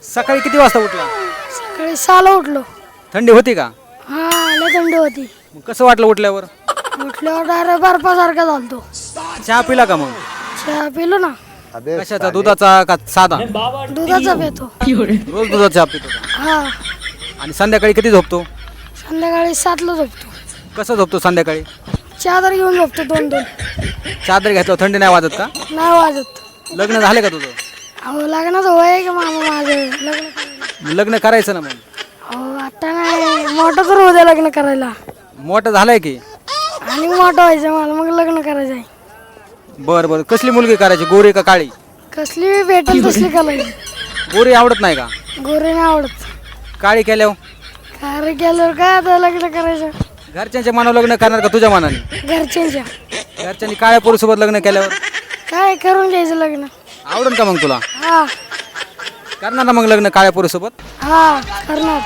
सकाळी किती वाजता उठला? सकाळी 6ला उठलो. थंडी होती का? हा लय थंडी होती. मग कसं वाटलं उठल्यावर? उठल्यावर डायरेक्ट बर्फासारखा झालतो. चहा पिला का मग? चहा पिलो ना. कशाचा, दुधाचा का साधा? दुधाचा पितो. रोज दुधाचा चहा पितो का? हा आणि संध्याकाळी किती झोपतो? संध्याकाळी 7ला झोपतो. कसं झोपतो संध्याकाळी? चादर घेऊन झोपतो 2-2. चादर घेतल्यावर थंडी नाही वाजत का? नाही वाजत. लग्न झाले का तुझं? अहो लग्नाचं वय आहे का मामा माझं लग्न करायला? लग्न करायचं ना मग. अहो आता नाही, मोठं तर होऊ दे लग्न करायला. मोठं झालंय की? आणि मोठं व्हायचं मला, मग लग्न करायचं आहे. बरं बरं. कसली मुलगी करायची, गोरी का काळी? कसली भेटेल तसली करायची. गोरी आवडत नाही का? गोरे नाही आवडत. काळी केल्यावर काय केल्यावर काय आता लग्न करायचं? घरच्यांच्या मनावर लग्न करणार का तुझ्या मनाने? घरच्यांच्या. घरच्यांनी काळ्या पोरीसोबत लग्न केल्यावर काय करून घ्यायचं लग्न? आवडेल का मग तुला? हा करणार ना मग लग्न काळ्या पोरीसोबत? हा करणार.